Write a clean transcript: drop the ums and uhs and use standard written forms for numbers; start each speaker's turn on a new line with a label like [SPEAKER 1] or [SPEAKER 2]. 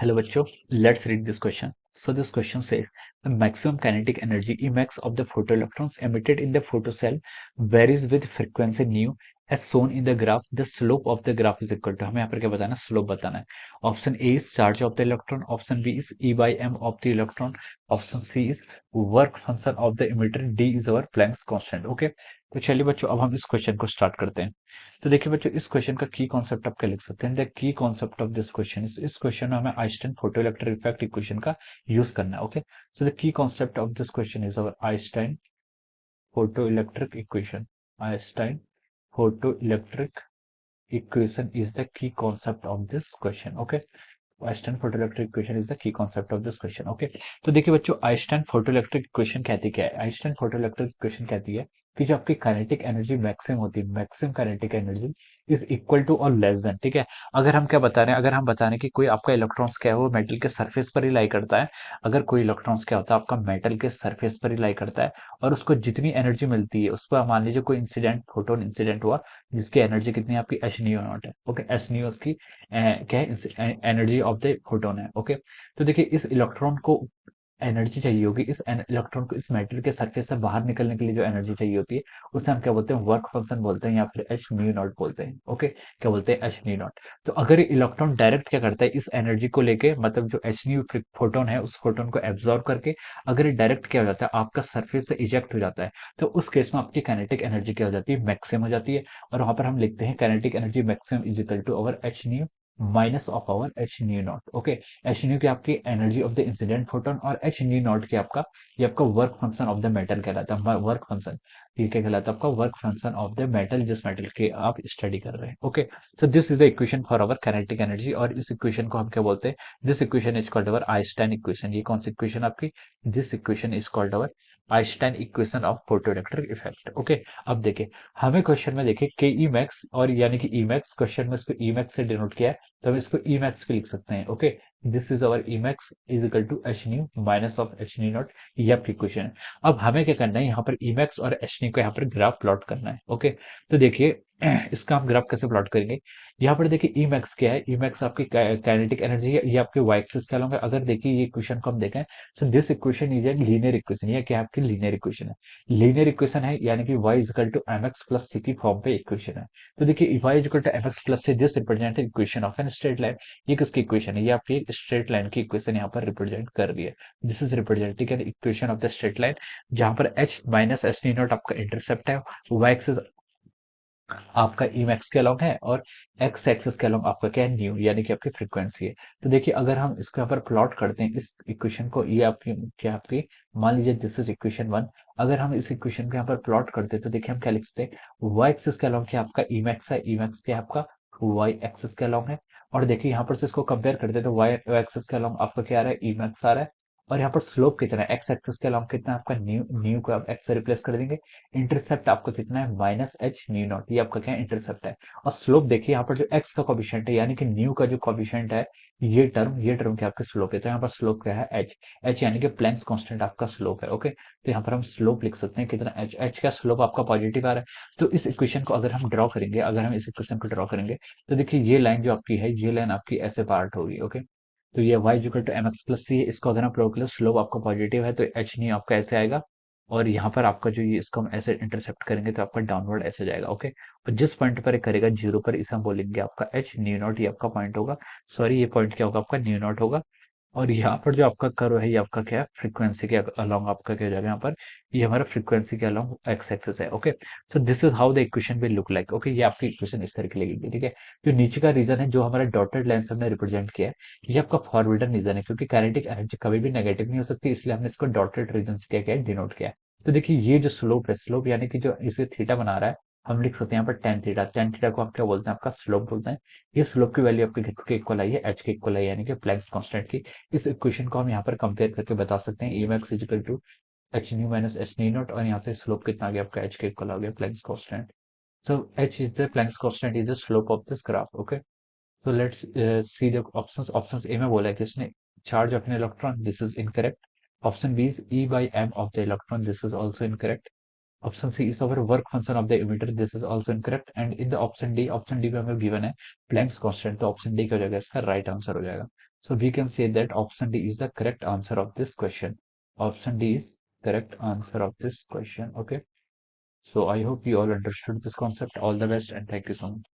[SPEAKER 1] Hello bachcho, let's read this question. So this question says the maximum kinetic energy Emax of the photoelectrons emitted in the photocell varies with frequency nu as shown in the graph. The slope of the graph is equal to हमें यहाँ पर क्या बताना है slope बताना है. Option A is charge of the electron, option B is e by m of the electron, option C is work function of the emitter, D is our Planck's constant. Okay, तो चलिए बच्चों अब हम इस question को start करते हैं. तो देखिए बच्चों इस क्वेश्चन का की कॉन्सेप्ट आप क्या लिख सकते हैं. The key concept of this question इस क्वेश्चन में हमें आइंस्टाइन फोटोइलेक्ट्रिक इफेक्ट इक्वेशन का यूज करना है. Okay, so the key concept of this question is our Einstein photoelectric equation. Einstein photoelectric equation is the key concept of this question. Okay, Einstein photoelectric equation is the key concept of this question. Okay, तो देखिए बच्चों Einstein photoelectric equation कहती क्या है. Einstein photoelectric equation कहती है कि जो आपकी काइनेटिक एनर्जी मैक्सिमम होती है, maximum kinetic energy is equal to और लेस देन. ठीक है, अगर हम क्या बता रहे हैं, अगर हम बता रहे हैं कि कोई आपका इलेक्ट्रॉन्स क्या है वो मेटल के सरफेस पर ही लाई करता है, अगर कोई इलेक्ट्रॉन्स क्या होता है आपका मेटल के सरफेस पर ही लाई करता है और उसको जितनी एनर्जी मिलती है उस पर मान लीजिए कोई इंसिडेंट फोटोन इंसिडेंट हुआ जिसकी एनर्जी कितनी है आपकी एच न्यू नॉट है. ओके, एच न्यू उसकी क्या है एनर्जी ऑफ द फोटोन है. ओके, तो देखिए इस इलेक्ट्रॉन को एनर्जी चाहिए होगी, इस इलेक्ट्रॉन को इस मेटल के सरफेस से बाहर निकलने के लिए जो एनर्जी चाहिए होती है उसे हम क्या बोलते हैं वर्क फंक्शन बोलते हैं या फिर एच न्यू नॉट बोलते हैं. ओके, क्या बोलते हैं एच न्यू नॉट. तो अगर ये इलेक्ट्रॉन डायरेक्ट क्या करता है इस एनर्जी को लेके, मतलब जो एच न्यू फोटोन है उस फोटोन को एब्जॉर्ब करके अगर ये डायरेक्ट क्या हो जाता है आपका सरफेस से इजेक्ट हो जाता है, तो उस केस में आपकी काइनेटिक एनर्जी क्या हो जाती है मैक्सिमम हो जाती है. और वहां पर हम लिखते हैं kinetic energy maximum is equal to our h nu minus of our h nu naught. Okay, h nu की आपकी energy of the incident photon और एच न्यू नॉट की आपका ये आपका work function of the metal कहलाता है. Work function ये क्या कहलाता है आपका work function of the metal जिस मेटल के आप स्टडी कर रहे हैं. Okay, so this is the equation for our kinetic energy और इस इक्वेशन को हम क्या बोलते हैं, this equation is called our Einstein equation. ये कौन सी इक्वेशन आपकी, this equation is called our Einstein equation of photoelectric effect. Okay, अब देखिए हमें क्वेश्चन में देखिए के ई मैक्स और यानी कि ई मैक्स क्वेश्चन में इसको ई मैक्स से डिनोट किया है तो हम इसको ई मैक्स पे लिख सकते हैं. Okay, this is our E max is equal to h nu minus of h nu naught. ये आपकी इक्वेशन है. अब हमें क्या करना है यहाँ पर ई मैक्स और एच न्यू का यहाँ पर ग्राफ प्लॉट करना है. ओके, तो देखिए इसका हम ग्राफ कैसे प्लॉट करेंगे. यहाँ पर देखिए ई मैक्स क्या है, ई मैक्स आपकी काइनेटिक एनर्जी है, ये आपके वाई एक्सिस का लॉन्ग है. अगर देखिए ये इक्वेशन को हम देखें so this equation is a linear equation. ये क्या है आपकी लीनियर इक्वेशन है, लीनियर इक्वेशन है यानी कि y is equal to m x plus c की फॉर्म पे इक्वेशन है. तो देखिए y is equal to m x plus c, this represent equation of an straight line. ये किसकी इक्वेशन है, ये आपकी एक स्ट्रेट लाइन की इक्वेशन यहाँ पर रिप्रेजेंट कर रही है. This is representing an equation of the straight line जहां पर h minus H knee not आपका इंटरसेप्ट है, y एक्सिस आपका ई मैक्स के अलॉन्ग है और एक्स एक्सिस के अलॉन्ग आपका क्या है न्यू यानी कि आपकी फ्रीक्वेंसी है. तो देखिए अगर हम इसके यहाँ पर प्लॉट करते हैं इस इक्वेशन को, ये आपकी क्या आपकी मान लीजिए दिस इज इक्वेशन वन. अगर हम इस इक्वेशन को यहाँ पर प्लॉट करते हैं तो देखिए हम क्या लिख सकते हैं, वाई एक्सिस के अलॉन्ग क्या आपका ई मैक्स है, ई मैक्स क्या आपका वाई एक्सिस के अलॉन्ग है. और देखिए यहाँ पर से इसको कंपेयर करते हैं तो वाई एक्सिस के अलॉन्ग आपका क्या आ रहा है ई मैक्स आ रहा है. और यहाँ पर स्लोप कितना है, एक्स एक्सिस के अलॉन्ग कितना है आपका न्यू, न्यू को आप एक्स से रिप्लेस कर देंगे. इंटरसेप्ट आपका कितना है माइनस एच न्यू नॉट, ये आपका क्या है इंटरसेप्ट है. और स्लोप देखिए यहाँ पर जो एक्स का कॉफिशिएंट है यानी कि न्यू का जो कॉफिशिएंट है ये टर्म क्या आपका स्लोप है. तो यहाँ पर स्लोप क्या है एच, एच यानी कि प्लैंक्स कांस्टेंट आपका स्लोप है. ओके, तो यहाँ पर हम स्लोप लिख सकते हैं कितना एच, एच का स्लोप आपका पॉजिटिव आ रहा है. तो इस इक्वेशन को अगर हम ड्रॉ करेंगे, अगर हम इस इक्वेशन को ड्रॉ करेंगे तो देखिए ये लाइन जो आपकी है ये लाइन आपकी ऐसे पार्ट होगी. ओके, तो ये y equal to m x plus c है, इसको अगर हम प्लॉट करें स्लोप आपका पॉजिटिव है तो एच नहीं आपका ऐसे आएगा. और यहाँ पर आपका जो ये इसको हम ऐसे इंटरसेप्ट करेंगे तो आपका डाउनवर्ड ऐसे जाएगा. ओके, और जिस पॉइंट पर ये करेगा जीरो पर इसे हम बोलेंगे आपका एच न्यू नॉट, ये आपका पॉइंट होगा. सॉरी ये पॉइंट क्या होगा आपका न्यू नॉट होगा. और यहाँ पर जो आपका कर्व है ये आपका क्या है फ्रीक्वेंसी के अलोंग आपका क्या हो जाएगा यहाँ पर, ये हमारा फ्रीक्वेंसी के अलोंग एक्स एक्सिस है. Okay, so this is how the equation will look like. Okay, ये आपकी इक्वेशन इस तरह की लगेगी. ठीक है, जो नीचे का रीजन है जो हमारा डॉटेड लाइन से हमने रिप्रेजेंट किया है ये आपका फॉरवर्डर रीजन है क्योंकि काइनेटिक एनर्जी कभी भी नेगेटिव नहीं हो सकती, इसलिए हमने इसको डॉटेड रीजन से क्या किया है डिनोट किया है. तो देखिए ये जो स्लोप है, स्लोप यानी कि जो इसे थीटा बना रहा है हम लिख सकते हैं यहाँ पर टेन थीटा. टेन थीटा को आप क्या बोलते हैं आपका स्लोप बोलते हैं. ये स्लोप की वैल्यू आपके के इक्वल आई है एच के इक्वल आई यानी कि प्लैंक्स कांस्टेंट की. इस इक्वेशन को हम यहाँ पर कंपेयर करके बता सकते हैं E max is equal to h nu minus h nu naught और यहाँ से स्लोप कितना आ गया आपका एच के इक्वल आ गया Planck's constant. So h is the Planck's constant is the slope of this graph. Okay, so let's see the options. Options A में बोला है कि इसने charge of an electron, this is incorrect. Option B is E by m of the electron, this is also incorrect. Option C is our work function of the emitter, this is also incorrect. And in the option D में हमें given है Planck's constant, तो option D क्या हो जाएगा इसका right answer हो जाएगा. So we can say that option D is the correct answer of this question. Option D is correct answer of this question. Okay. So I hope you all understood this concept. All the best and thank you so much.